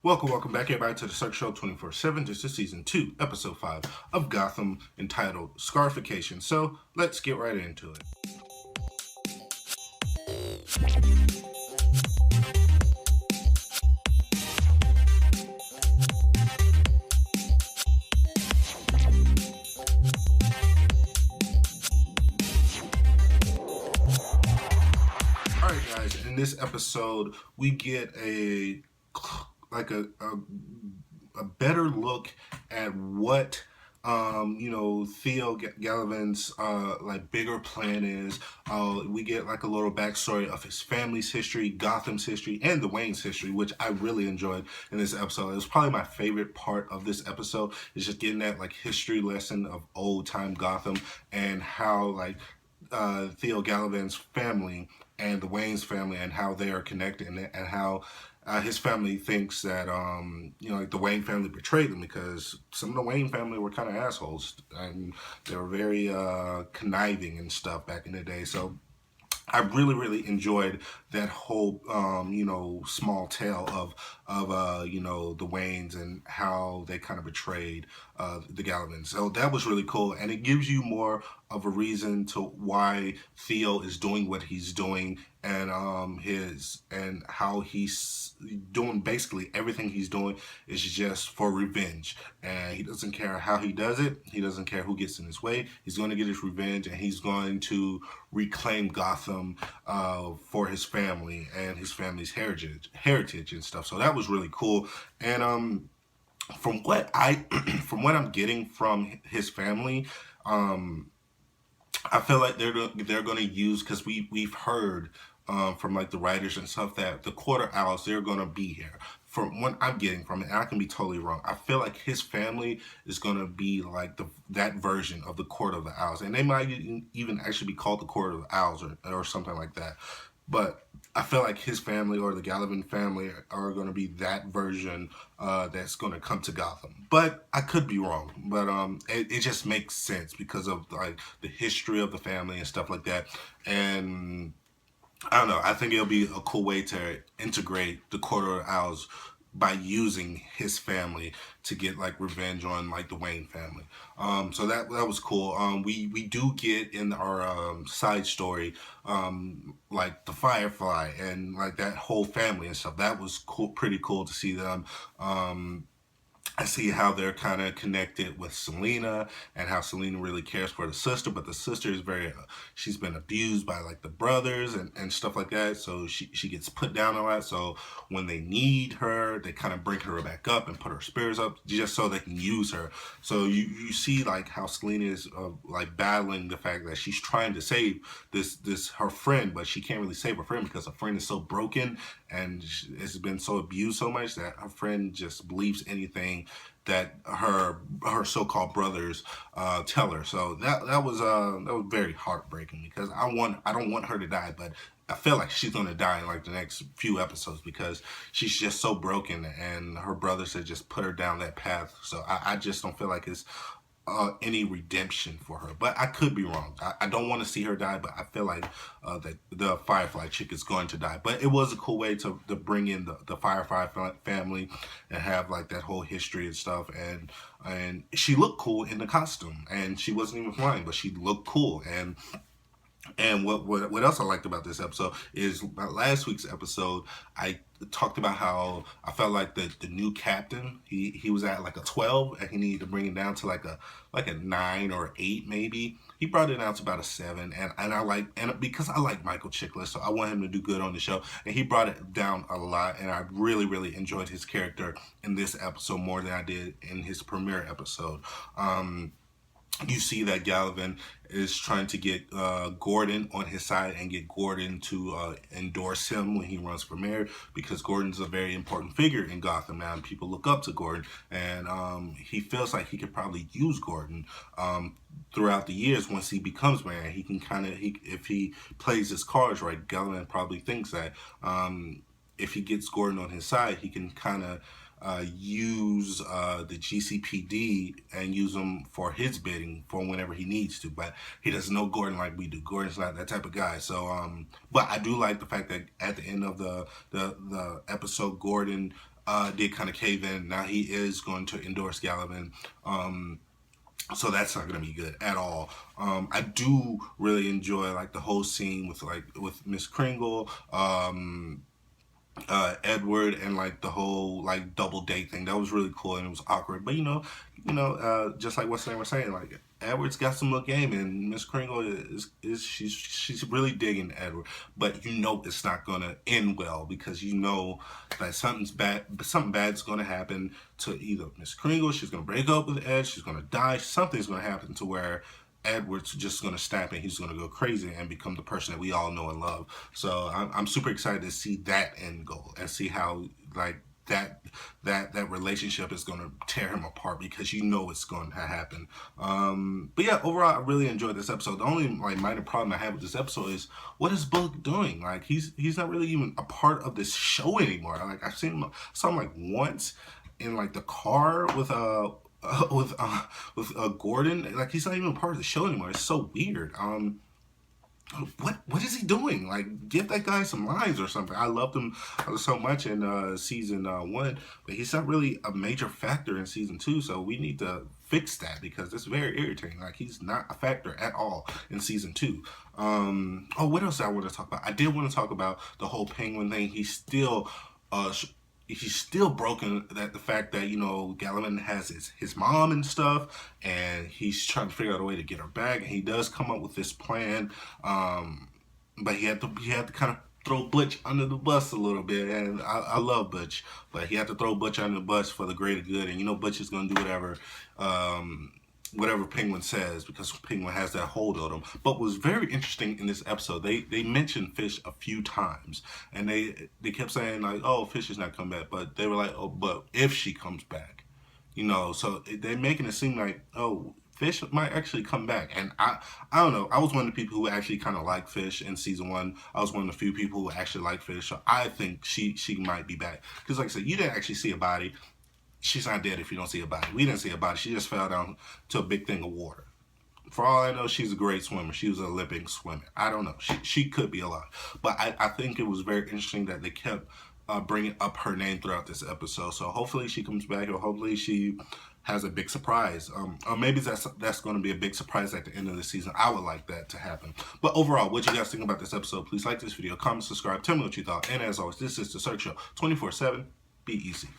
Welcome back everybody to the Cirque Show 24/7. This is season 2, episode 5 of Gotham, entitled Scarification. So let's get right into it. Alright guys, in this episode we get a better look at what Theo Gallivan's bigger plan is. We get like a little backstory of his family's history, Gotham's history, and the Wayne's history, which I really enjoyed in this episode. It was probably my favorite part of this episode, is just getting that like history lesson of old time Gotham and how Theo Gallivan's family and the Wayne's family and how they are connected, and how his family thinks that the Wayne family betrayed them, because some of the Wayne family were kind of assholes and they were very conniving and stuff back in the day. So I really enjoyed that whole small tale of the Waynes and how they kind of betrayed the Galvins. So that was really cool, and it gives you more of a reason to why Theo is doing what he's doing, and how he's doing basically everything he's doing is just for revenge, and he doesn't care how he does it. He doesn't care who gets in his way. He's going to get his revenge, and he's going to reclaim Gotham for his family and his family's heritage and stuff. So that was really cool. And from what I'm getting from his family, I feel like they're going to use, because we've heard from like the writers and stuff that the Quarter Owls, they're going to be here. From what I'm getting from it, and I can be totally wrong, I feel like his family is going to be like that version of the Court of the Owls, and they might even actually be called the Court of the Owls or something like that. But I feel like his family, or the Gallivan family, are going to be that version that's going to come to Gotham. But I could be wrong. But it just makes sense because of like the history of the family and stuff like that. And I don't know, I think it'll be a cool way to integrate the Quarter Owls by using his family to get like revenge on like the Wayne family. So that was cool. We do get in our side story like the Firefly and like that whole family and stuff. That was cool, pretty cool to see them. I see how they're kind of connected with Selena, and how Selena really cares for the sister, but the sister is she's been abused by like the brothers and stuff like that. So she gets put down a lot. So when they need her, they kind of bring her back up and put her spirits up just so they can use her. So you see like how Selena is like battling the fact that she's trying to save this her friend, but she can't really save her friend because her friend is so broken and has been so abused so much that her friend just believes anything that her so-called brothers tell her. So that was very heartbreaking, because I don't want her to die, but I feel like she's gonna die in like the next few episodes, because she's just so broken, and her brothers have just put her down that path. So I just don't feel like it's any redemption for her. But I could be wrong. I don't want to see her die, but I feel like that the Firefly chick is going to die. But it was a cool way to bring in the Firefly family and have like that whole history and stuff. And she looked cool in the costume, and she wasn't even flying, but she looked cool. And what else I liked about this episode is last week's episode, I talked about how I felt like the new captain, he was at like a 12, and he needed to bring it down to like a 9 or 8 maybe. He brought it down to about a 7, and because I like Michael Chiklis, so I want him to do good on the show, and he brought it down a lot, and I really enjoyed his character in this episode more than I did in his premiere episode. You see that Gallivan is trying to get Gordon on his side and get Gordon to endorse him when he runs for mayor, because Gordon's a very important figure in Gotham now, and people look up to Gordon, and he feels like he could probably use Gordon throughout the years. Once he becomes mayor, he can if he plays his cards right, Gallivan probably thinks that if he gets Gordon on his side, he can kind of use the GCPD and use them for his bidding for whenever he needs to. But he doesn't know Gordon like we do. Gordon's not that type of guy. So, but I do like the fact that at the end of the episode, Gordon did kind of cave in. Now he is going to endorse Gallivan. So that's not gonna be good at all. I do really enjoy like the whole scene with Miss Kringle, Edward, and like the whole like double date thing. That was really cool and it was awkward. But just like what Sam was saying, like Edward's got some little game, and Miss Kringle is she's really digging Edward. But it's not gonna end well, because that something bad's gonna happen to either Miss Kringle. She's gonna break up with Ed. She's gonna die. Something's gonna happen to where Edward's just going to snap and he's going to go crazy and become the person that we all know and love. So I'm super excited to see that end goal and see how like that relationship is going to tear him apart, because it's going to happen. But yeah, overall, I really enjoyed this episode. The only like minor problem I have with this episode is, what is Book doing? Like he's not really even a part of this show anymore. Like I saw him like once in like the car with Gordon. Like he's not even part of the show anymore. It's so weird. What is he doing? Like, give that guy some lines or something. I loved him so much in season 1, but he's not really a major factor in season 2. So we need to fix that, because it's very irritating. Like he's not a factor at all in season 2. What else I want to talk about? I did want to talk about the whole Penguin thing. He's still broken that the fact that Gallivan has his mom and stuff, and he's trying to figure out a way to get her back, and he does come up with this plan, but he had to kind of throw Butch under the bus a little bit, and I love Butch, but he had to throw Butch under the bus for the greater good, and Butch is going to do whatever Penguin says, because Penguin has that hold on him. But what was very interesting in this episode, they mentioned Fish a few times, and they kept saying like, oh, Fish is not coming back, but they were like, oh, but if she comes back, so they're making it seem like, oh, Fish might actually come back. And I don't know, I was one of the people who actually kind of liked Fish in season 1. I was one of the few people who actually liked Fish, so I think she might be back, because like I said, you didn't actually see a body. She's not dead if you don't see a body. We didn't see a body. She just fell down to a big thing of water. For all I know, she's a great swimmer. She was an Olympic swimmer. I don't know. She could be alive. But I think it was very interesting that they kept bringing up her name throughout this episode. So hopefully she comes back, or hopefully she has a big surprise. Or maybe that's going to be a big surprise at the end of the season. I would like that to happen. But overall, what you guys think about this episode? Please like this video, comment, subscribe, tell me what you thought. And as always, this is The Cirque Show, 24/7. Be easy.